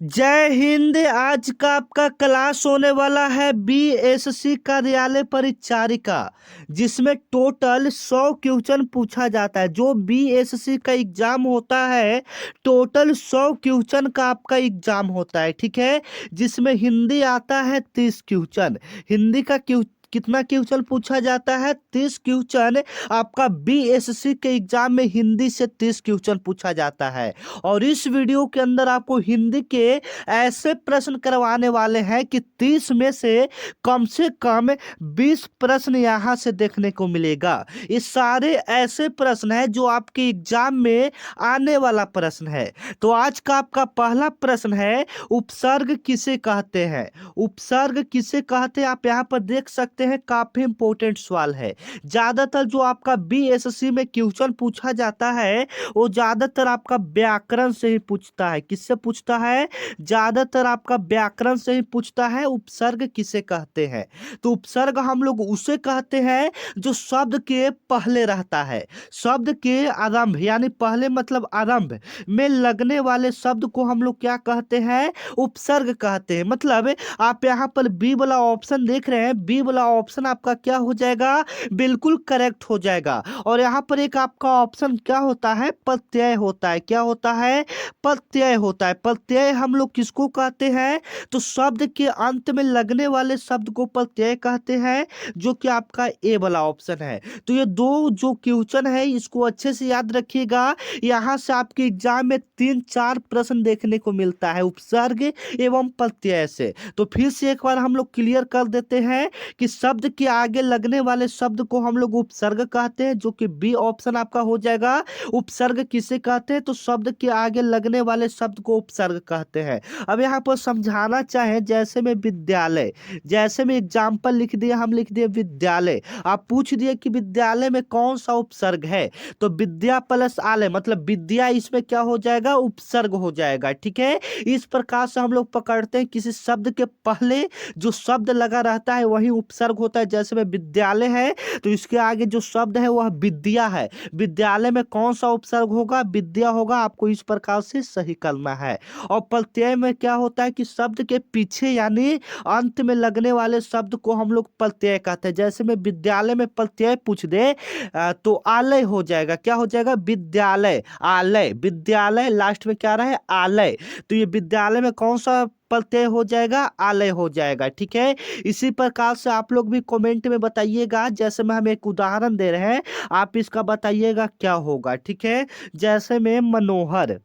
जय हिंद। आज का आपका क्लास होने वाला है बीएससी कार्यालय परिचारिका, जिसमें टोटल 100 क्वेश्चन पूछा जाता है। जो बीएससी का एग्जाम होता है, टोटल 100 क्वेश्चन का आपका एग्जाम होता है, ठीक है। जिसमें हिंदी आता है 30 क्वेश्चन। हिंदी का कितना क्वेश्चन पूछा जाता है? 30 क्वेश्चन। आपका बीएससी के एग्जाम में हिंदी से 30 क्वेश्चन पूछा जाता है। और इस वीडियो के अंदर आपको हिंदी के ऐसे प्रश्न करवाने वाले हैं कि 30 में से कम 20 प्रश्न यहां से देखने को मिलेगा। ये सारे ऐसे प्रश्न हैं जो आपके एग्जाम में आने वाला प्रश्न है। तो आज का आपका पहला प्रश्न है, उपसर्ग किसे कहते हैं? उपसर्ग किसे कहते हैं आप यहां पर देख सकते हैं। काफी इंपॉर्टेंट सवाल है। ज्यादातर जो आपका बीएससी में क्वेश्चन पूछा जाता है, वो ज्यादातर आपका व्याकरण से ही पूछता है। किससे पूछता है? ज्यादातर आपका व्याकरण से ही पूछता है। उपसर्ग किसे कहते हैं? तो उपसर्ग हम लोग उसे कहते हैं जो शब्द के पहले रहता है। शब्द के आरंभ यानी पहले मतलब आरंभ में लगने वाले शब्द को हम लोग क्या कहते हैं? उपसर्ग कहते हैं। मतलब आप यहाँ पर बी वाला ऑप्शन देख रहे हैं, बी वाला ऑप्शन आपका क्या हो जाएगा? बिल्कुल करेक्ट हो जाएगा। और यहाँ पर एक आपका ऑप्शन क्या होता है? प्रत्यय होता है। क्या होता है? प्रत्यय होता है। प्रत्यय हम लोग किसको कहते हैं? तो शब्द के अंत में लगने वाले शब्द को प्रत्यय कहते हैं, जो कि आपका ए वाला ऑप्शन है। तो ये दो जो क्वेश्चन है, इसको अच्छे से याद रखिएगा। यहाँ से आपके एग्जाम में 3-4 प्रश्न देखने को मिलता है उपसर्ग एवं प्रत्यय से। तो फिर से एक बार हम लोग क्लियर कर देते हैं कि शब्द के आगे लगने वाले शब्द को हम लोग उपसर्ग कहते हैं, जो कि बी ऑप्शन आपका हो जाएगा। उपसर्ग किसे कहते हैं? तो शब्द के आगे लगने वाले शब्द को उपसर्ग कहते हैं। अब यहाँ पर समझाना चाहें, जैसे में विद्यालय, जैसे में एग्जाम्पल लिख दिए, हम लिख दिए विद्यालय। आप पूछ दिए कि विद्यालय में कौन सा उपसर्ग है, तो विद्या प्लस आलय मतलब विद्या, इसमें क्या हो जाएगा? उपसर्ग हो जाएगा, ठीक है। इस प्रकार से हम लोग पकड़ते हैं किसी शब्द के पहले जो शब्द लगा रहता है वही उपसर्ग होता है। जैसे में विद्यालय है तो इसके आगे जो शब्द है वह विद्या है। विद्यालय में कौन सा उपसर्ग होगा? विद्या होगा। आपको इस प्रकार से सही करना है। और प्रत्यय में क्या होता है कि शब्द के पीछे यानी अंत में लगने वाले शब्द को हम लोग प्रत्यय कहते हैं। जैसे में विद्यालय में प्रत्यय पूछ दे तो आलय हो जाएगा। क्या हो जाएगा? विद्यालय, आलय, विद्यालय, लास्ट में क्या रहा है? आलय। तो ये विद्यालय में कौन सा प्रत्यय हो जाएगा? आलय हो जाएगा, ठीक है। इसी प्रकार से आप लोग भी कमेंट में बताइएगा। जैसे में हम एक उदाहरण दे रहे हैं, आप इसका बताइएगा क्या होगा, ठीक है। जैसे में मनोहर,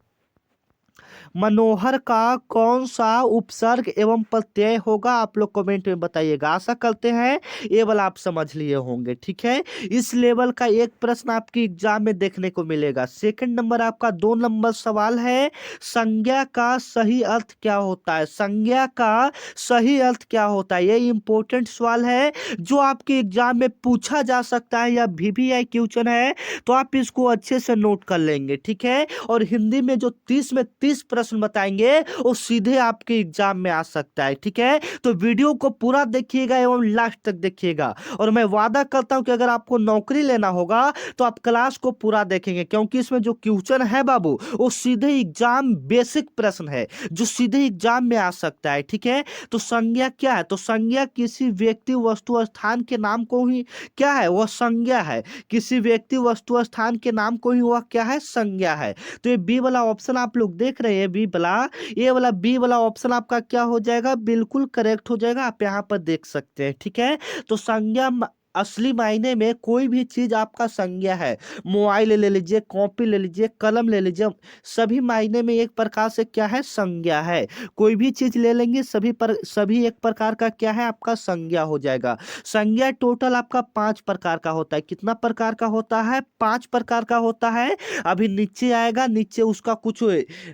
मनोहर का कौन सा उपसर्ग एवं प्रत्यय होगा? आप लोग कमेंट में बताइएगा। आशा करते हैं ये वाला आप समझ लिए होंगे, ठीक है। इस लेवल का एक प्रश्न आपके एग्जाम में देखने को मिलेगा। सेकंड नंबर आपका 2 नंबर सवाल है, संज्ञा का सही अर्थ क्या होता है? संज्ञा का सही अर्थ क्या होता है? ये इंपॉर्टेंट सवाल है जो आपके एग्जाम में पूछा जा सकता है, या वीवीआई क्वेश्चन है, तो आप इसको अच्छे से नोट कर लेंगे, ठीक है। और हिंदी में जो 30 में 30 प्रश्न बताएंगे वो सीधे आपके एग्जाम में आ सकता है, ठीक है। तो वीडियो को पूरा देखिएगा एवं लास्ट तक देखिएगा। और मैं वादा करता हूं कि अगर आपको नौकरी लेना होगा तो आप क्लास को पूरा देखेंगे, क्योंकि इसमें जो क्वेश्चन है बाबू, वो सीधे एग्जाम बेसिक प्रश्न है जो सीधे एग्जाम में आ सकता है, ठीक है। तो संज्ञा क्या है? तो संज्ञा किसी व्यक्ति वस्तु स्थान के नाम को ही क्या है? वह संज्ञा है। किसी व्यक्ति वस्तु स्थान के नाम को ही वह क्या है? संज्ञा है। तो ये बी वाला ऑप्शन आप लोग देख रहे हैं, बी वाला, ये वाला बी वाला ऑप्शन आपका क्या हो जाएगा? बिल्कुल करेक्ट हो जाएगा। आप यहाँ पर देख सकते हैं, ठीक है। तो संज्ञा असली मायने में कोई भी चीज आपका संज्ञा है। मोबाइल ले लीजिए, कॉपी ले लीजिए, कलम ले लीजिए, सभी मायने में एक प्रकार से क्या है? संज्ञा है। कोई भी चीज ले लेंगे, सभी एक प्रकार का क्या है? आपका संज्ञा हो जाएगा। संज्ञा टोटल आपका 5 प्रकार का होता है। कितना प्रकार का होता है? 5 प्रकार का होता है। अभी नीचे आएगा, नीचे उसका कुछ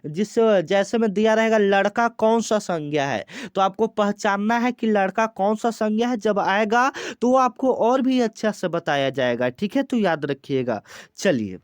जिस जैसे में दिया रहेगा, लड़का कौन सा संज्ञा है, तो आपको पहचानना है कि लड़का कौन सा संज्ञा है। जब आएगा तो आपको और भी अच्छा से बताया जाएगा, ठीक है। तो याद रखिएगा। चलिए,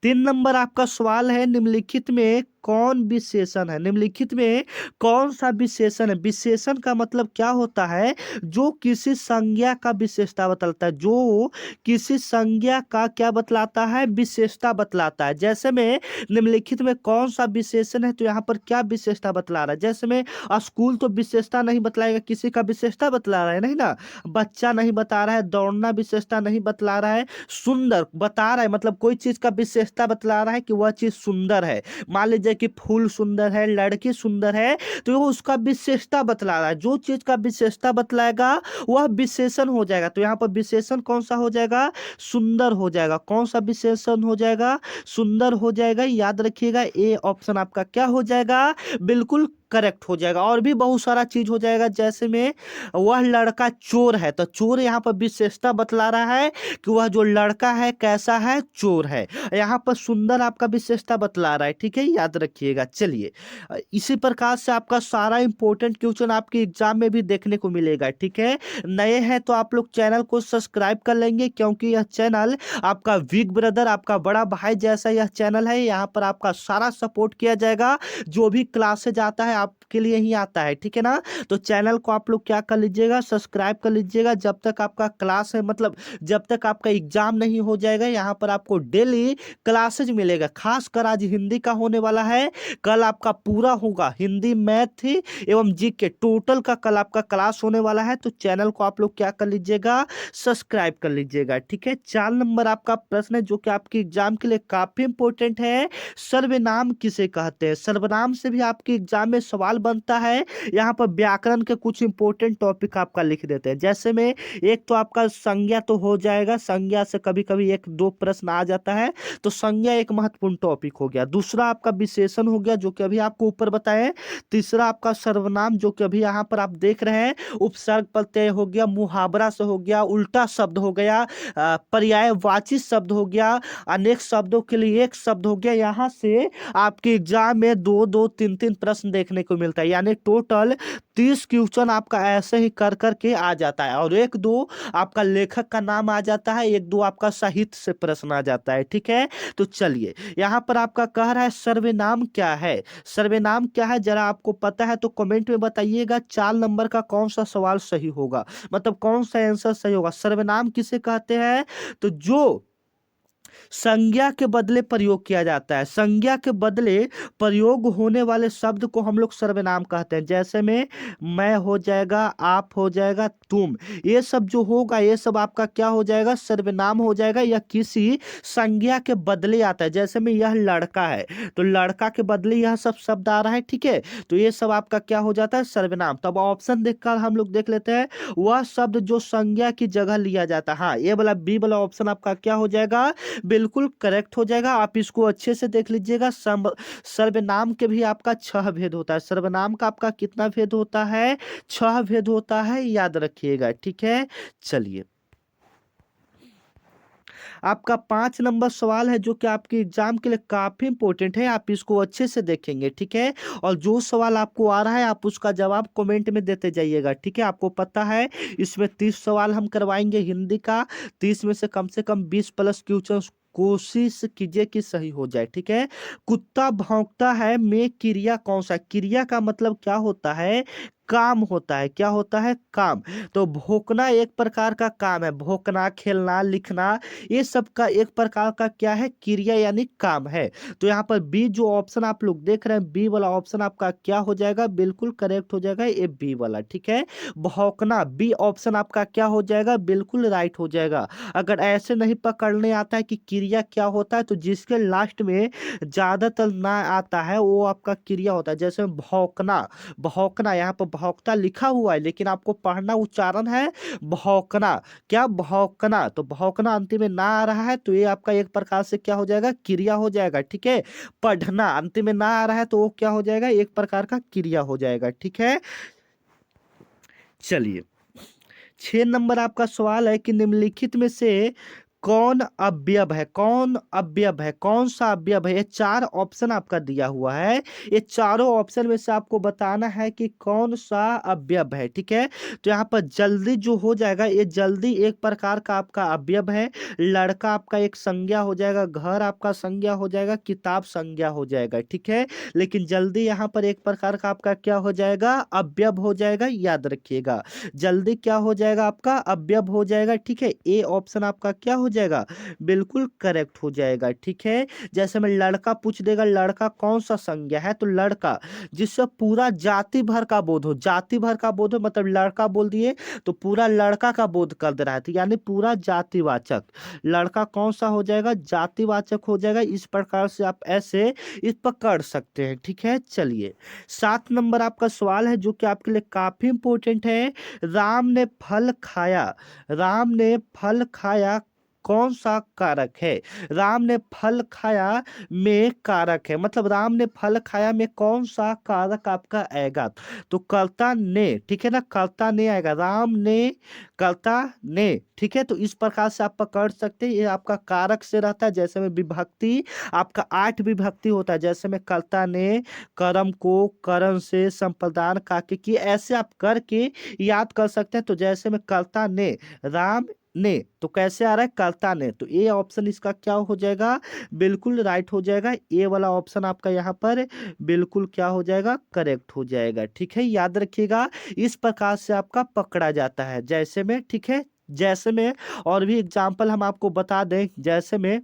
3 नंबर आपका सवाल है, निम्नलिखित में कौन विशेषण है? निम्नलिखित में कौन सा विशेषण है? विशेषण का मतलब क्या होता है? जो किसी संज्ञा का विशेषता बतलाता है, जो किसी संज्ञा का क्या बतलाता है? विशेषता बतलाता है। जैसे में निम्नलिखित में कौन सा विशेषण है, तो यहाँ पर क्या विशेषता बतला रहा है? जैसे में स्कूल तो विशेषता नहीं बतलाएगा, किसी का विशेषता बतला रहा है नहीं ना। बच्चा नहीं बता रहा है, दौड़ना विशेषता नहीं बतला रहा है, सुंदर बता रहा है, मतलब कोई चीज का विशेषता बतला रहा है कि वह चीज सुंदर है। मान लीजिए कि फूल सुंदर है, लड़की सुंदर है, तो वो उसका विशेषता बतला रहा है। जो चीज का विशेषता बतलाएगा वह विशेषण हो जाएगा। तो यहाँ पर विशेषण कौन सा हो जाएगा? सुंदर हो जाएगा। कौन सा विशेषण हो जाएगा? सुंदर हो जाएगा। याद रखिएगा, ए ऑप्शन आपका क्या हो जाएगा? बिल्कुल करेक्ट हो जाएगा। और भी बहुत सारा चीज हो जाएगा, जैसे में वह लड़का चोर है, तो चोर यहाँ पर विशेषता बतला रहा है कि वह जो लड़का है कैसा है? चोर है। यहाँ पर सुंदर आपका विशेषता बतला रहा है। ठीक है, याद रखिएगा। चलिए, इसी प्रकार से आपका सारा इंपॉर्टेंट क्वेश्चन आपके एग्जाम में भी देखने को मिलेगा। ठीक है, नए हैं तो आप लोग चैनल को सब्सक्राइब कर लेंगे, क्योंकि यह चैनल आपका बिग ब्रदर, आपका बड़ा भाई जैसा यह चैनल है। यहाँ पर आपका सारा सपोर्ट किया जाएगा। जो भी क्लासेज आता है आपके लिए ही आता है। ठीक है ना। तो चैनल को आप लोग क्या कर लीजिएगा? सब्सक्राइब कर लीजिएगा। जब तक आपका क्लास है, मतलब जब तक आपका एग्जाम नहीं हो जाएगा, यहाँ पर आपको डेली क्लासेज मिलेगा। खासकर आज हिंदी का होने वाला है, कल आपका पूरा होगा हिंदी, मैथ एवं जीके टोटल का कल आपका क्लास होने वाला है। तो चैनल को आप लोग क्या कर लीजिएगा? सब्सक्राइब कर लीजिएगा। ठीक है, 4 नंबर आपका प्रश्न है जो कि आपके एग्जाम के लिए काफी इंपॉर्टेंट है। सर्वनाम किसे कहते हैं? सर्वनाम से भी आपके एग्जाम में सवाल बनता है। यहाँ पर व्याकरण के कुछ इंपॉर्टेंट टॉपिक आपका लिख देते हैं। जैसे में एक तो आपका संज्ञा तो हो जाएगा, संज्ञा से कभी कभी एक दो प्रश्न आ जाता है, तो संज्ञा एक महत्वपूर्ण टॉपिक हो गया। दूसरा आपका विशेषण हो गया, जो कि अभी आपको ऊपर बताएं। तीसरा आपका सर्वनाम, जो कि अभी यहाँ पर आप देख रहे हैं। उपसर्ग प्रत्यय हो गया, मुहावरा से हो गया, उल्टा शब्द हो गया, पर्यायवाची शब्द हो गया, अनेक शब्दों के लिए एक शब्द हो गया। यहाँ से आपके एग्जाम में दो दो तीन तीन प्रश्न देखने को मिलता है, यानी टोटल 30 क्वेश्चन आपका ऐसे ही कर करके आ जाता है। और एक दो आपका लेखक का नाम आ जाता है, एक दो आपका साहित्य से प्रश्न आ जाता है। ठीक है, तो चलिए, यहाँ पर आपका कह रहा है सर्वनाम क्या है? सर्वनाम क्या है जरा आपको पता है तो कमेंट में बताइएगा। 4 नंबर का कौन सा सवाल सही होगा, मतलब कौन सा आंसर सही होगा? सर्वनाम किसे कहते हैं? तो जो संज्ञा के बदले प्रयोग किया जाता है, संज्ञा के बदले प्रयोग होने वाले शब्द को हम लोग सर्वनाम कहते हैं। जैसे में मैं हो जाएगा, आप हो जाएगा, तुम, ये सब जो होगा ये सब आपका क्या हो जाएगा? सर्वनाम हो जाएगा, या किसी संज्ञा के बदले आता है। जैसे में यह लड़का है, तो लड़का के बदले यह सब शब्द आ रहा है। ठीक है, तो ये सब आपका क्या हो जाता है? सर्वनाम। तब ऑप्शन देखकर हम लोग देख लेते हैं, वह शब्द जो संज्ञा की जगह लिया जाता है। हाँ, ये वाला बी वाला ऑप्शन आपका क्या हो जाएगा? बिल्कुल करेक्ट हो जाएगा। आप इसको अच्छे से देख लीजिएगा। सर्वनाम के भी आपका 6 भेद होता है। सर्वनाम का आपका कितना भेद होता है? 6 भेद होता है, याद रखिएगा। ठीक है, चलिए, आपका 5 नंबर सवाल है जो कि आपके एग्जाम के लिए काफी इंपॉर्टेंट है। आप इसको अच्छे से देखेंगे। ठीक है, और जो सवाल आपको आ रहा है आप उसका जवाब कमेंट में देते जाइएगा। ठीक है, आपको पता है इसमें 30 सवाल हम करवाएंगे हिंदी का। 30 में से कम 20 प्लस क्वेश्चन कोशिश कीजिए कि सही हो जाए। ठीक है, कुत्ता भौंकता है में क्रिया कौन सा? क्रिया का मतलब क्या होता है? काम होता है। क्या होता है? काम। तो भौंकना एक प्रकार का काम है। भौंकना, खेलना, लिखना, ये सब का एक प्रकार का क्या है? क्रिया यानी काम है। तो यहाँ पर बी जो ऑप्शन आप लोग देख रहे हैं, बी वाला ऑप्शन आपका क्या हो जाएगा? बिल्कुल करेक्ट हो जाएगा, ये बी वाला। ठीक है, भौंकना, बी ऑप्शन आपका क्या हो जाएगा? बिल्कुल राइट हो जाएगा। अगर ऐसे नहीं पकड़ने आता है कि क्रिया क्या होता है, तो जिसके लास्ट में ज्यादातर ना आता है वो आपका क्रिया होता है। जैसे भौंकना, भौंकना, यहाँ पर भौंकता लिखा हुआ है लेकिन आपको पढ़ना उच्चारण है भौंकना। क्या? भौंकना। तो भौंकना अंतिम में ना आ रहा है तो ये आपका एक प्रकार से क्या हो जाएगा? क्रिया हो जाएगा। ठीक है, पढ़ना अंतिम में ना आ रहा है तो वो क्या हो जाएगा? एक प्रकार का क्रिया हो जाएगा। ठीक है, चलिए, 6 नंबर आपका सवाल है कि निम्नलिखित में से कौन अवयव है, कौन अवयव है, कौन सा अवयव है। ये चार ऑप्शन आपका दिया हुआ है, ये चारों ऑप्शन में से आपको बताना है कि कौन सा अवयव है। ठीक है, तो यहाँ पर जल्दी जो हो जाएगा, ये जल्दी एक प्रकार का आपका अवयव है। लड़का आपका एक संज्ञा हो जाएगा, घर आपका संज्ञा हो जाएगा, किताब संज्ञा हो जाएगा। ठीक है, लेकिन जल्दी यहाँ पर एक प्रकार का आपका क्या हो जाएगा, अवयव हो जाएगा, याद रखिएगा। जल्दी क्या हो जाएगा, आपका अवयव हो जाएगा। ठीक है, ए ऑप्शन आपका क्या हो जाएगा, बिल्कुल करेक्ट हो जाएगा। ठीक है, जैसे मैं लड़का पूछ देगा, लड़का कौन सा संज्ञा है, तो लड़का जिससे पूरा जाति भर का बोध हो, जाति भर का बोध हो, मतलब लड़का बोल दिए तो पूरा लड़का का बोध कर दे रहा है, तो यानी पूरा जातिवाचक। लड़का कौन सा हो जाएगा, जातिवाचक हो जाएगा। इस प्रकार से आप ऐसे इस पकड़ सकते हैं। ठीक है, चलिए 7 नंबर आपका सवाल है जो कि आपके लिए काफी इंपॉर्टेंट है। राम ने फल खाया, राम ने फल खाया कौन सा कारक है। राम ने फल खाया में कारक है, मतलब राम ने फल खाया में कौन सा कारक आपका आएगा, तो कर्ता ने। ठीक है ना, कर्ता ने आएगा, राम ने, कर्ता ने। ठीक है, तो इस प्रकार से आप पकड़ सकते हैं। ये आपका कारक से रहता है, जैसे में विभक्ति आपका 8 विभक्ति होता है, जैसे में कर्ता ने, कर्म को, करण से, संप्रदान काके की, ऐसे आप करके याद कर सकते हैं। तो जैसे में कर्ता ने, राम ने, तो कैसे आ रहा है, कर्ता ने, तो ए ऑप्शन इसका क्या हो जाएगा, बिल्कुल राइट हो जाएगा। ए वाला ऑप्शन आपका यहाँ पर बिल्कुल क्या हो जाएगा, करेक्ट हो जाएगा। ठीक है, याद रखिएगा, इस प्रकार से आपका पकड़ा जाता है, जैसे में। ठीक है, जैसे में और भी एग्जाम्पल हम आपको बता दें, जैसे में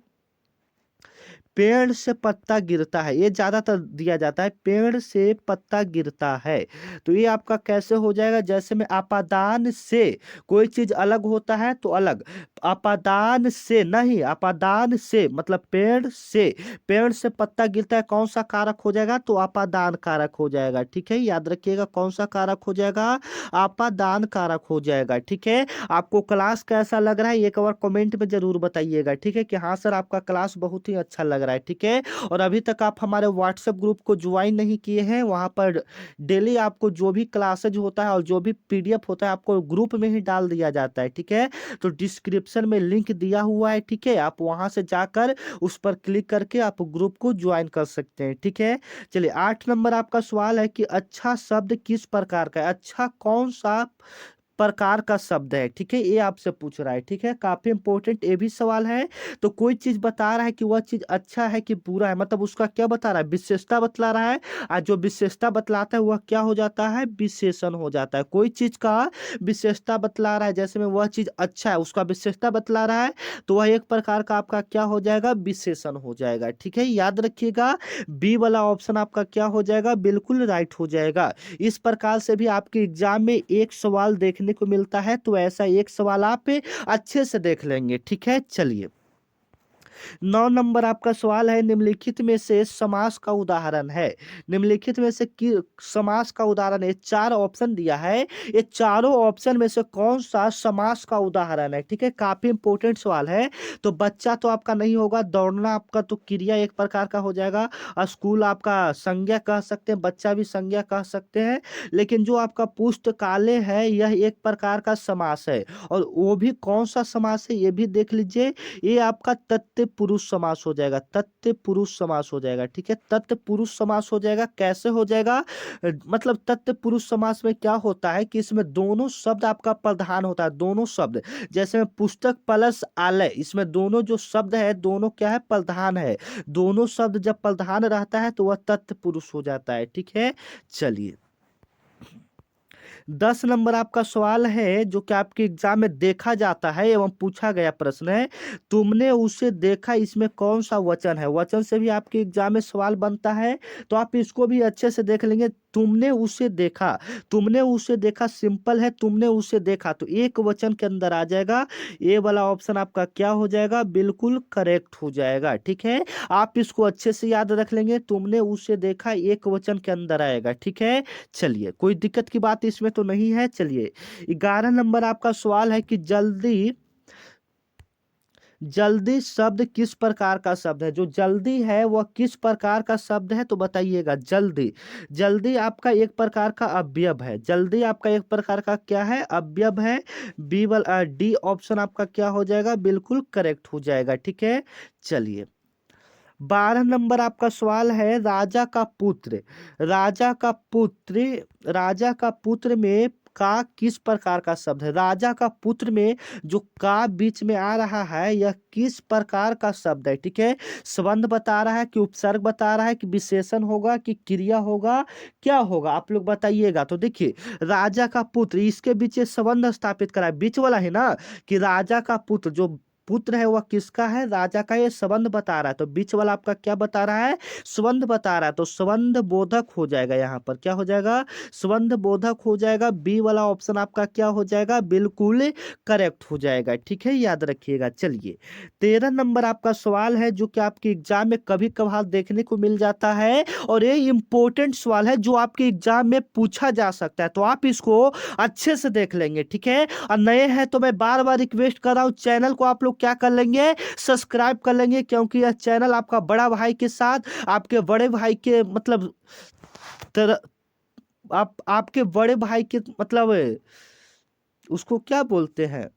पेड़ से पत्ता गिरता है, ये ज्यादातर दिया जाता है, पेड़ से पत्ता गिरता है, तो ये आपका कैसे हो जाएगा, जैसे में अपादान से कोई चीज अलग होता है तो अलग, अपादान से नहीं, अपादान से मतलब पेड़ से, पेड़ से पत्ता गिरता है, कौन सा कारक हो जाएगा, तो अपादान कारक हो जाएगा। ठीक है, याद रखिएगा कौन सा कारक हो जाएगा, अपादान कारक हो जाएगा। ठीक है, आपको क्लास कैसा लग रहा है एक बार कमेंट में जरूर बताइएगा। ठीक है, कि हाँ सर आपका क्लास बहुत ही अच्छा लग रहा है। ठीक है, और अभी तक आप हमारे व्हाट्सएप ग्रुप को ज्वाइन नहीं किए हैं, वहां पर डेली आपको जो भी क्लासेज होता है और जो भी पीडीएफ होता है आपको ग्रुप में ही डाल दिया जाता है। ठीक है, तो डिस्क्रिप्शन में लिंक दिया हुआ है। ठीक है, आप वहां से जाकर उस पर क्लिक करके आप ग्रुप को ज्वाइन कर सकते हैं। ठीक है, चलिए 8 नंबर आपका सवाल है कि अच्छा शब्द किस प्रकार का है, अच्छा कौन सा प्रकार का शब्द है। ठीक है, ये आपसे पूछ रहा है। ठीक है, काफी इंपॉर्टेंट ये भी सवाल है। तो कोई चीज बता रहा है कि वह चीज अच्छा है कि बुरा है, मतलब उसका क्या बता रहा है, विशेषता बतला रहा है, और जो विशेषता बतलाता है वह क्या हो जाता है, विशेषण हो जाता है। कोई चीज का विशेषता बतला रहा है, जैसे में वह चीज अच्छा है, उसका विशेषता बतला रहा है, तो वह एक प्रकार का आपका क्या हो जाएगा, विशेषण हो जाएगा। ठीक है, याद रखिएगा बी वाला ऑप्शन आपका क्या हो जाएगा, बिल्कुल राइट हो जाएगा। इस प्रकार से भी आपके एग्जाम में एक सवाल देखने को मिलता है, तो ऐसा एक सवाल आप अच्छे से देख लेंगे। ठीक है, चलिए 9 नंबर आपका सवाल है, निम्नलिखित में से समास का उदाहरण है। निम्नलिखित में से समास का उदाहरण है, 4 ऑप्शन दिया है, ये चारों ऑप्शन में से कौन सा समास का उदाहरण है। ठीक है, काफी इंपॉर्टेंट सवाल है। तो बच्चा तो आपका नहीं होगा, दौड़ना आपका तो क्रिया एक प्रकार का हो जाएगा, स्कूल आपका संज्ञा कह सकते हैं, बच्चा भी संज्ञा कह सकते हैं, लेकिन जो आपका पुस्तकालय है यह एक प्रकार का समास है, और वो भी कौन सा समास है ये भी देख लीजिए, ये आपका तत्पुरुष समास हो जाएगा, तत्पुरुष समास हो जाएगा। ठीक है, तत्पुरुष समास हो जाएगा, कैसे हो जाएगा, मतलब तत्पुरुष समास में क्या होता है कि इसमें दोनों शब्द आपका प्रधान होता है, दोनों शब्द, जैसे में पुस्तक प्लस आलय, इसमें दोनों जो शब्द है दोनों क्या है, प्रधान है, दोनों शब्द जब प्रधान रहता है तो वह तत्पुरुष हो जाता है। ठीक है, चलिए 10 नंबर आपका सवाल है जो कि आपके एग्जाम में देखा जाता है एवं पूछा गया प्रश्न है, तुमने उसे देखा, इसमें कौन सा वचन है, वचन से भी आपके एग्जाम में सवाल बनता है, तो आप इसको भी अच्छे से देख लेंगे। तुमने उसे देखा, तुमने उसे देखा सिंपल है, तुमने उसे देखा, तो एक वचन के अंदर आ जाएगा, ये वाला ऑप्शन आपका क्या हो जाएगा, बिल्कुल करेक्ट हो जाएगा। ठीक है, आप इसको अच्छे से याद रख लेंगे, तुमने उसे देखा एक वचन के अंदर आएगा। ठीक है, चलिए कोई दिक्कत की बात इसमें तो नहीं है। चलिए 11 नंबर आपका सवाल है कि जल्दी जल्दी शब्द किस प्रकार का शब्द है? जो जल्दी है वह किस प्रकार का शब्द है तो बताइएगा। जल्दी, जल्दी आपका एक प्रकार का अवयव है। जल्दी आपका एक प्रकार का क्या है? अवयव है। बी वाला डी ऑप्शन आपका क्या हो जाएगा? बिल्कुल करेक्ट हो जाएगा। ठीक है, चलिए 12 नंबर आपका सवाल है, राजा का पुत्र। राजा का पुत्र, राजा का पुत्र में का किस प्रकार का शब्द है? राजा का पुत्र में जो का बीच में आ रहा है यह किस प्रकार का शब्द है? ठीक है, संबंध बता रहा है कि उपसर्ग बता रहा है कि विशेषण होगा कि क्रिया होगा, क्या होगा आप लोग बताइएगा। तो देखिए राजा का पुत्र, इसके बीच ये संबंध स्थापित करा है, बीच वाला है ना, कि राजा का पुत्र, जो पुत्र है वह किसका है? राजा का। ये संबंध बता रहा है, तो बीच वाला आपका क्या बता रहा है? संबंध बता रहा है, तो संबंध बोधक हो जाएगा। यहाँ पर क्या हो जाएगा? संबंध बोधक हो जाएगा। बी वाला ऑप्शन आपका क्या हो जाएगा? बिल्कुल करेक्ट हो जाएगा। ठीक है, याद रखिएगा। चलिए 13 नंबर आपका सवाल है जो कि आपके एग्जाम में कभी कभार देखने को मिल जाता है, और ये इंपॉर्टेंट सवाल है जो आपके एग्जाम में पूछा जा सकता है, तो आप इसको अच्छे से देख लेंगे। ठीक है, और नए हैं तो मैं बार बार रिक्वेस्ट कर रहा हूँ, चैनल को आप लोग क्या कर लेंगे? सब्सक्राइब कर लेंगे, क्योंकि यह चैनल आपका बड़ा भाई के साथ, आपके बड़े भाई के मतलब तर, आप आपके बड़े भाई के मतलब उसको क्या बोलते हैं,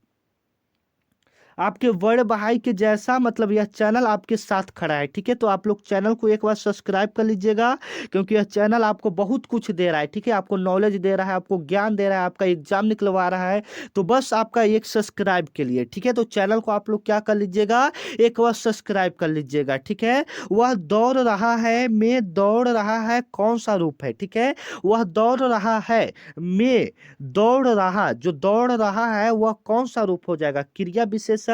आपके बड़े भाई के जैसा, मतलब यह चैनल आपके साथ खड़ा है। ठीक है, तो आप लोग चैनल को एक बार सब्सक्राइब कर लीजिएगा, क्योंकि यह चैनल आपको बहुत कुछ दे रहा है। ठीक है, आपको नॉलेज दे रहा है, आपको ज्ञान दे रहा है, आपका एग्जाम निकलवा रहा है, तो बस आपका एक सब्सक्राइब के लिए। ठीक है, तो चैनल को आप लोग क्या कर लीजिएगा? एक बार सब्सक्राइब कर लीजिएगा। ठीक है, वह दौड़ रहा है में दौड़ रहा है कौन सा रूप है? ठीक है, वह दौड़ रहा है में दौड़ रहा, जो दौड़ रहा है वह कौन सा रूप हो जाएगा? क्रिया विशेषण,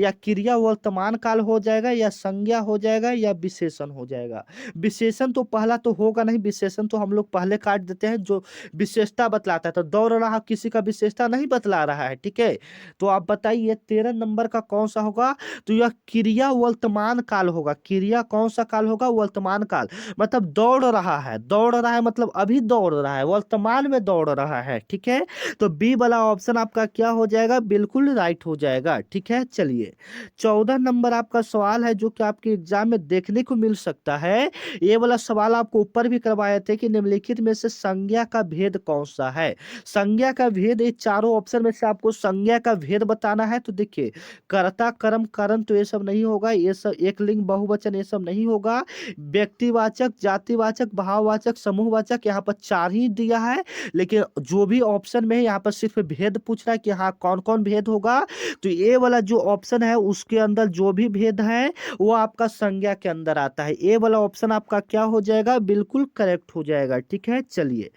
या क्रिया वर्तमान काल हो जाएगा, या संज्ञा हो जाएगा, या विशेषण हो जाएगा? विशेषण तो पहला तो होगा नहीं, विशेषण तो हम लोग पहले काट देते हैं, जो विशेषता बतलाता है। तो दौड़ रहा किसी का विशेषता नहीं बतला रहा है। ठीक है, तो आप बताइए 13 नंबर का कौन सा होगा? तो यह क्रिया वर्तमान काल होगा। क्रिया कौन सा काल होगा? वर्तमान काल। मतलब दौड़ रहा है, दौड़ रहा है मतलब अभी दौड़ रहा है, वर्तमान में दौड़ रहा है। ठीक है, तो बी वाला ऑप्शन आपका क्या हो जाएगा? बिल्कुल राइट हो जाएगा। ठीक है, चलिए 14 नंबर आपका सवाल है जो कि आपके एग्जाम में देखने को मिल सकता है। ये वाला सवाल आपको ऊपर भी करवाए थे कि निम्नलिखित में से संज्ञा का भेद कौन सा है? संज्ञा का भेद, ये चारों ऑप्शन में से आपको संज्ञा का भेद बताना है। तो देखिए कर्ता, कर्म, कारण तो ये सब नहीं होगा, ये सब एक लिंग बहुवचन ये सब नहीं होगा, व्यक्तिवाचक, जातिवाचक, भाववाचक, समूहवाचक, यहाँ पर 4 ही दिया है। लेकिन जो भी ऑप्शन में है यहाँ पर सिर्फ भेद पूछ रहा है कि हाँ कौन कौन भेद होगा, तो ये वाला जो ऑप्शन है उसके अंदर जो भी भेद है वो आपका संज्ञा के अंदर आता है। ये वाला ऑप्शन आपका क्या हो जाएगा? बिल्कुल करेक्ट हो जाएगा। ठीक है, चलिए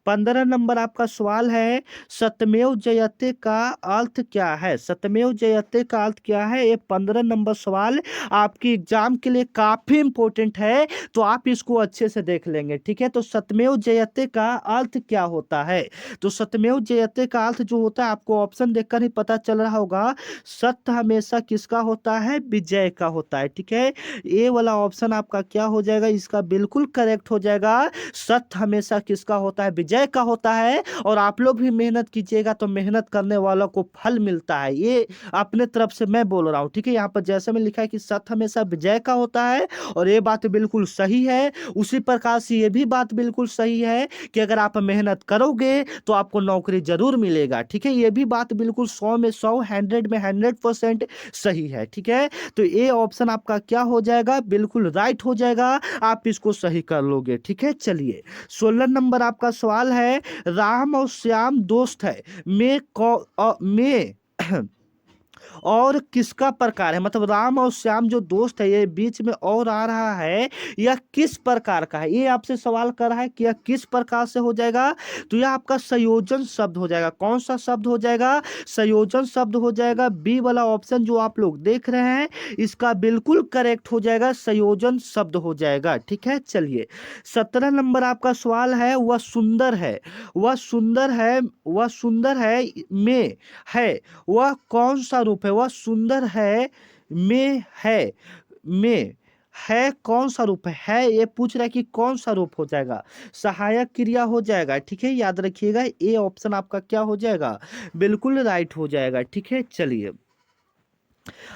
15 नंबर आपका सवाल है, सत्यमेव जयते का अर्थ क्या है? सत्यमेव जयते का अर्थ क्या है? ये 15 नंबर सवाल आपके एग्जाम के लिए काफी इंपॉर्टेंट है, तो आप इसको अच्छे से देख लेंगे। ठीक है, तो सत्यमेव जयते का अर्थ क्या होता है? तो सत्यमेव जयते का अर्थ जो होता है आपको ऑप्शन देखकर ही पता चल रहा होगा, सत्य हमेशा किसका होता है? विजय का होता है। ठीक है, ये वाला ऑप्शन आपका क्या हो जाएगा? इसका बिल्कुल करेक्ट हो जाएगा। सत्य हमेशा किसका होता है? विजय का होता है। और आप लोग भी मेहनत कीजिएगा तो मेहनत करने वालों को फल मिलता है, ये अपने तरफ से मैं बोल रहा हूँ। ठीक है, यहाँ पर जैसे में लिखा है कि सत्य हमेशा विजय का होता है, और ये बात बिल्कुल सही है। उसी प्रकार से ये भी बात बिल्कुल सही है कि अगर आप मेहनत करोगे तो आपको नौकरी जरूर मिलेगा। ठीक है, ये भी बात बिल्कुल 100 में 100, 100 में 100% सही है। ठीक है, तो ये ऑप्शन आपका क्या हो जाएगा? बिल्कुल राइट हो जाएगा, आप इसको सही कर लोगे। ठीक है, चलिए 16 नंबर आपका सवाल है, राम और श्याम दोस्त है में और किसका प्रकार है? मतलब राम और श्याम जो दोस्त है, ये बीच में और आ रहा है, यह किस प्रकार का है? ये आपसे सवाल कर रहा है कि यह किस प्रकार से हो जाएगा? तो यह आपका संयोजन शब्द हो जाएगा। कौन सा शब्द हो जाएगा? संयोजन शब्द हो जाएगा। बी वाला ऑप्शन जो आप लोग देख रहे हैं इसका बिल्कुल करेक्ट हो जाएगा, संयोजन शब्द हो जाएगा। ठीक है, चलिए 17 नंबर आपका सवाल है, वह सुंदर है, वह सुंदर है, वह सुंदर है में है, वह कौन सा रूप है? वह सुंदर है में में है कौन सा रूप है? ये पूछ रहा है कि कौन सा रूप हो जाएगा? सहायक क्रिया हो जाएगा। ठीक है, याद रखिएगा ये ऑप्शन आपका क्या हो जाएगा? बिल्कुल राइट हो जाएगा। ठीक है, चलिए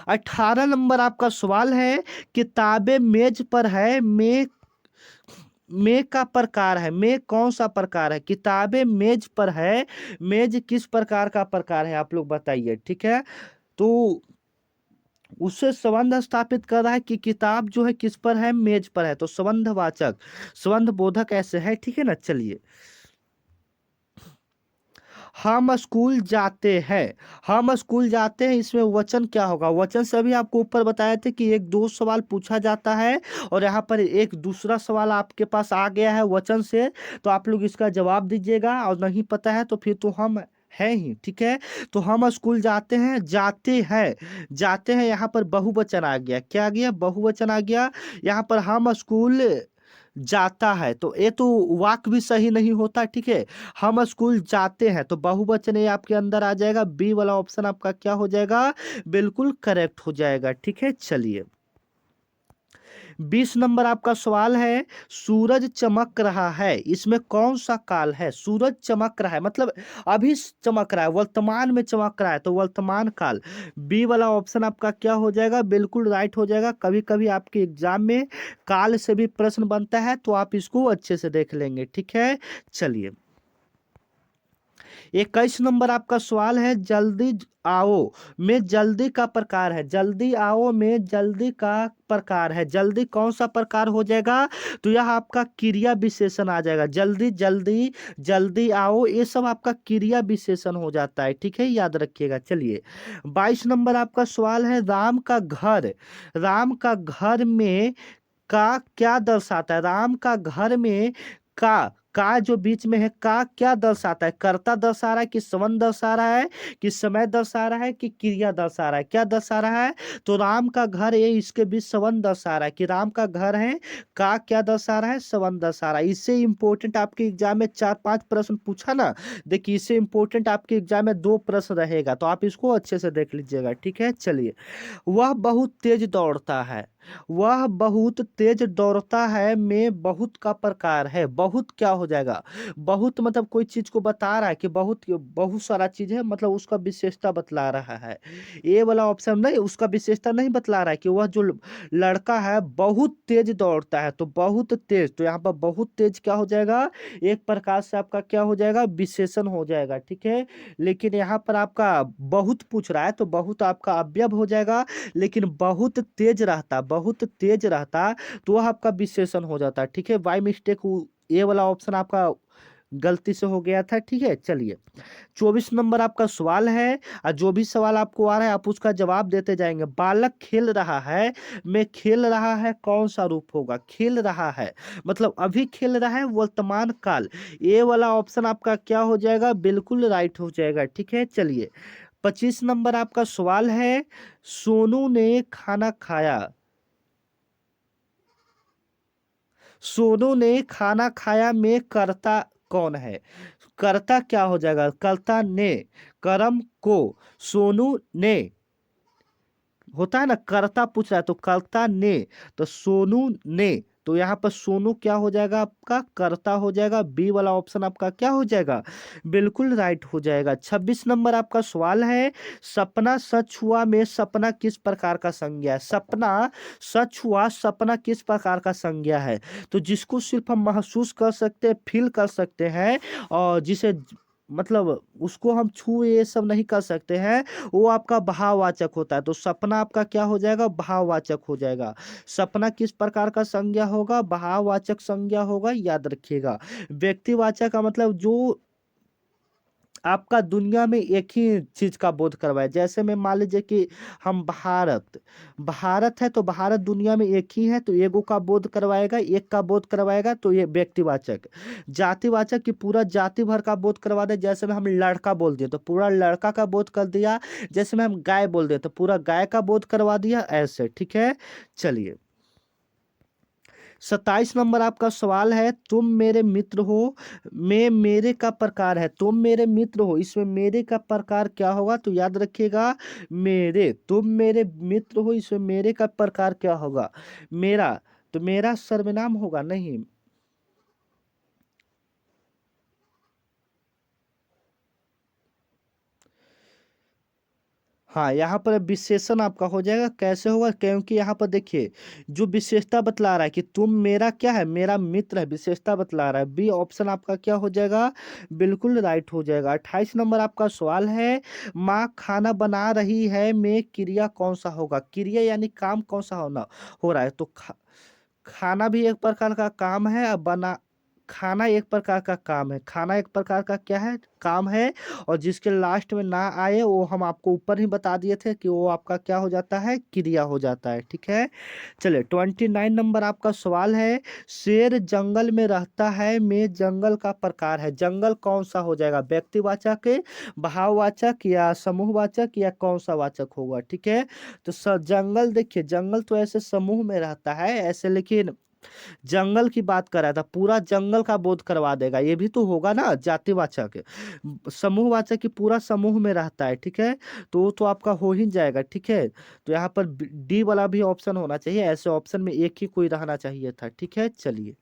18 नंबर आपका सवाल है, किताबें मेज पर है, में का प्रकार है, में कौन सा प्रकार है? किताबें मेज पर है, मेज किस प्रकार का प्रकार है, आप लोग बताइए। ठीक है, तो उससे संबंध स्थापित कर रहा है कि किताब जो है किस पर है, मेज पर है, तो संबंधवाचक, संबंध बोधक ऐसे है। ठीक है ना, चलिए। हम स्कूल जाते हैं, हम स्कूल जाते हैं, इसमें वचन क्या होगा? वचन से अभी आपको ऊपर बताए थे कि एक दो सवाल पूछा जाता है और यहाँ पर एक दूसरा सवाल आपके पास आ गया है वचन से, तो आप लोग इसका जवाब दीजिएगा, और नहीं पता है तो फिर तो हम है ही। ठीक है, तो हम स्कूल जाते हैं, जाते हैं, जाते हैं, यहाँ पर बहुवचन आ गया। क्या आ गया? बहुवचन आ गया। यहाँ पर हम स्कूल जाता है, तो ये तो वाक्य भी सही नहीं होता। ठीक है, हम स्कूल जाते हैं, तो बहुवचन ये आपके अंदर आ जाएगा। बी वाला ऑप्शन आपका क्या हो जाएगा? बिल्कुल करेक्ट हो जाएगा। ठीक है, चलिए। 20 नंबर आपका सवाल है, सूरज चमक रहा है, इसमें कौन सा काल है? सूरज चमक रहा है मतलब अभी चमक रहा है, वर्तमान में चमक रहा है, तो वर्तमान काल। बी वाला ऑप्शन आपका क्या हो जाएगा? बिल्कुल राइट हो जाएगा। कभी कभी आपके एग्जाम में काल से भी प्रश्न बनता है, तो आप इसको अच्छे से देख लेंगे। ठीक है, चलिए। 21 नंबर आपका सवाल है, जल्दी आओ में जल्दी का प्रकार है, जल्दी आओ में जल्दी का प्रकार है, जल्दी कौन सा प्रकार हो जाएगा? तो यह आपका क्रिया विशेषण आ जाएगा। जल्दी, जल्दी, जल्दी आओ, ये सब आपका क्रिया विशेषण हो जाता है। ठीक है, याद रखिएगा। चलिए, 22 नंबर आपका सवाल है, राम का घर, राम का घर में का क्या दर्शाता है? राम का घर में का जो बीच में है, का क्या दर्शाता है? कर्ता दर्शा रहा है कि संबंध दर्शा रहा है कि समय दर्शा रहा है कि क्रिया दर्शा रहा है? क्या दर्शा रहा है? तो राम का घर, ये इसके बीच संबंध दर्शा रहा है कि राम का घर है। का क्या दर्शा रहा है? संबंध दर्शा रहा है। इससे इंपॉर्टेंट आपके एग्जाम में 4-5 प्रश्न पूछा ना, देखिए इससे इंपॉर्टेंट आपके एग्जाम में 2 प्रश्न रहेगा, तो आप इसको अच्छे से देख लीजिएगा। ठीक है, चलिए। वह बहुत तेज दौड़ता है, वह बहुत तेज दौड़ता है में बहुत का प्रकार है। बहुत क्या हो जाएगा? बहुत मतलब कोई चीज को बता रहा है कि बहुत बहुत सारा चीज है, मतलब उसका विशेषता बतला रहा है। ये वाला ऑप्शन नहीं, उसका विशेषता नहीं बतला रहा है कि वह जो लड़का है बहुत तेज दौड़ता है, तो बहुत तेज, तो यहाँ पर बहुत तेज क्या हो जाएगा? एक प्रकार से आपका क्या हो जाएगा? विशेषण हो जाएगा। ठीक है, लेकिन यहाँ पर आपका बहुत पूछ रहा है, तो बहुत आपका अव्यय हो जाएगा, लेकिन बहुत तेज रहता, बहुत तेज रहता, तो वह आपका विशेषण हो जाता। ठीक है, बाई मिस्टेक ये वाला ऑप्शन आपका गलती से हो गया था। ठीक है, चलिए। 24 नंबर आपका सवाल है, और जो भी सवाल आपको आ रहा है आप उसका जवाब देते जाएंगे। बालक खेल रहा है में खेल रहा है कौन सा रूप होगा? खेल रहा है मतलब अभी खेल रहा है, वर्तमान काल। ये वाला ऑप्शन आपका क्या हो जाएगा? बिल्कुल राइट हो जाएगा। ठीक है, चलिए। 25 नंबर आपका सवाल है, सोनू ने खाना खाया, सोनू ने खाना खाया में कर्ता कौन है? कर्ता क्या हो जाएगा? कर्ता ने, कर्म को, सोनू ने, होता है ना, कर्ता पूछ रहा है तो कर्ता ने, तो सोनू ने, तो यहाँ पर सोनू क्या हो जाएगा? आपका कर्ता हो जाएगा। बी वाला ऑप्शन आपका क्या हो जाएगा? बिल्कुल राइट हो जाएगा। 26 नंबर आपका सवाल है, सपना सच हुआ में सपना किस प्रकार का संज्ञा है? सपना सच हुआ, सपना किस प्रकार का संज्ञा है? तो जिसको सिर्फ हम महसूस कर सकते हैं, फील कर सकते हैं, और जिसे मतलब उसको हम छू ये सब नहीं कर सकते हैं, वो आपका भाववाचक होता है। तो सपना आपका क्या हो जाएगा? भाववाचक हो जाएगा। सपना किस प्रकार का संज्ञा होगा? भाववाचक संज्ञा होगा, याद रखिएगा। व्यक्तिवाचक का मतलब जो आपका दुनिया में एक ही चीज का बोध करवाए, जैसे में मान लीजिए कि हम भारत, भारत है तो भारत दुनिया में एक ही है, तो एगो का बोध करवाएगा, एक का बोध करवाएगा, तो ये व्यक्तिवाचक। जातिवाचक कि पूरा जाति भर का बोध करवा दे, जैसे में हम लड़का बोल दिए तो पूरा लड़का का बोध कर दिया, जैसे में हम गाय बोल दिए तो पूरा गाय का बोध करवा दिया, ऐसे। ठीक है, चलिए। 27 नंबर आपका सवाल है, तुम मेरे मित्र हो में मेरे का प्रकार है। तुम मेरे मित्र हो, इसमें मेरे का प्रकार क्या होगा? तो याद रखिएगा, मेरे, तुम मेरे मित्र हो, इसमें मेरे का प्रकार क्या होगा? मेरा, तो मेरा सर्वनाम होगा नहीं। हाँ, यहाँ पर विशेषण आपका हो जाएगा। कैसे होगा? क्योंकि यहाँ पर देखिए जो विशेषता बतला रहा है कि तुम मेरा क्या है, मेरा मित्र है, विशेषता बतला रहा है। बी ऑप्शन आपका क्या हो जाएगा? बिल्कुल राइट हो जाएगा। 28 नंबर आपका सवाल है, माँ खाना बना रही है में क्रिया कौन सा होगा? क्रिया यानी काम कौन सा होना हो रहा है? तो खाना भी एक प्रकार का काम है। अब बना खाना एक प्रकार का काम है। खाना एक प्रकार का क्या है? काम है। और जिसके लास्ट में ना आए वो हम आपको ऊपर ही बता दिए थे कि वो आपका क्या हो जाता है? क्रिया हो जाता है। ठीक है, चलिए 29 नंबर आपका सवाल है, शेर जंगल में रहता है में जंगल का प्रकार है। जंगल कौन सा हो जाएगा? व्यक्तिवाचक, भाववाचक या समूहवाचक या कौन सा वाचक होगा? ठीक है, तो जंगल देखिए, जंगल तो ऐसे समूह में रहता है ऐसे, लेकिन जंगल की बात कर रहा था, पूरा जंगल का बोध करवा देगा, ये भी तो होगा ना जातिवाचक। समूहवाचक की पूरा समूह में रहता है। ठीक है, तो वो तो आपका हो ही जाएगा। ठीक है, तो यहाँ पर डी वाला भी ऑप्शन होना चाहिए, ऐसे ऑप्शन में एक ही कोई रहना चाहिए था। ठीक है, चलिए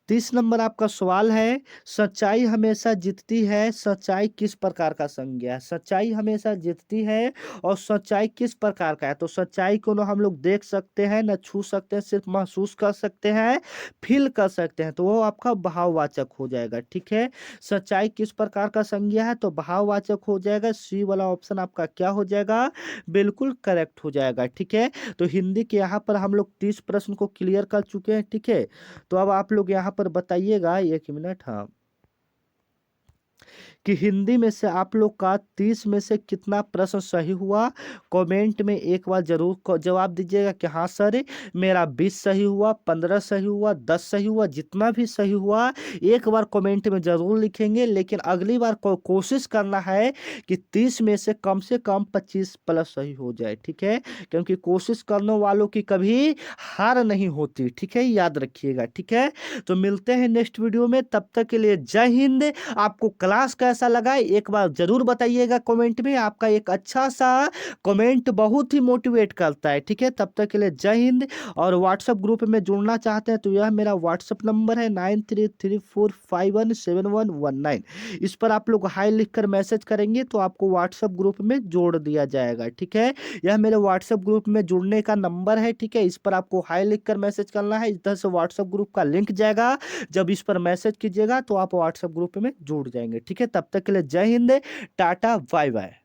30 नंबर आपका सवाल है, सच्चाई हमेशा जीतती है, सच्चाई किस प्रकार का संज्ञा है? सच्चाई हमेशा जीतती है और सच्चाई किस प्रकार का है? तो सच्चाई को ना हम लोग देख सकते हैं, ना छू सकते हैं, सिर्फ महसूस कर सकते हैं, फील कर सकते हैं, तो वो आपका भाववाचक हो जाएगा। ठीक है, सच्चाई किस प्रकार का संज्ञा है? तो भाववाचक हो जाएगा। सी वाला ऑप्शन आपका क्या हो जाएगा? बिल्कुल करेक्ट हो जाएगा। ठीक है, तो हिंदी के यहाँ पर हम लोग 30 प्रश्न को क्लियर कर चुके हैं। ठीक है, तो अब आप लोग यहाँ पर बताइएगा, एक मिनट, हाँ, कि हिंदी में से आप लोग का 30 में से कितना प्रश्न सही हुआ? कमेंट में एक बार जरूर जवाब दीजिएगा कि हाँ सर मेरा 20 सही हुआ, 15 सही हुआ, 10 सही हुआ, जितना भी सही हुआ एक बार कमेंट में जरूर लिखेंगे। लेकिन अगली बार कोशिश करना है कि 30 में से कम 25 प्लस सही हो जाए। ठीक है, क्योंकि कोशिश करने वालों की कभी हार नहीं होती। ठीक है, याद रखिएगा। ठीक है, तो मिलते हैं नेक्स्ट वीडियो में, तब तक के लिए जय हिंद। आपको क्लास कैसा लगा एक बार जरूर बताइएगा कमेंट में। आपका एक अच्छा सा कमेंट बहुत ही मोटिवेट करता है। ठीक है, तब तक के लिए जय हिंद। और व्हाट्सएप ग्रुप में जुड़ना चाहते हैं तो यह मेरा व्हाट्सएप नंबर है 9334517119। इस पर आप लोग हाई लिखकर मैसेज करेंगे तो आपको व्हाट्सएप ग्रुप में जोड़ दिया जाएगा। ठीक है, यह मेरे व्हाट्सएप ग्रुप में जुड़ने का नंबर है। ठीक है, इस पर आपको हाई लिखकर मैसेज करना है, इधर से व्हाट्सएप ग्रुप का लिंक जाएगा। जब इस पर मैसेज कीजिएगा तो आप व्हाट्सएप ग्रुप में जुड़ जाएंगे। ठीक है, तब तक के लिए जय हिंद, टाटा, बाय बाय।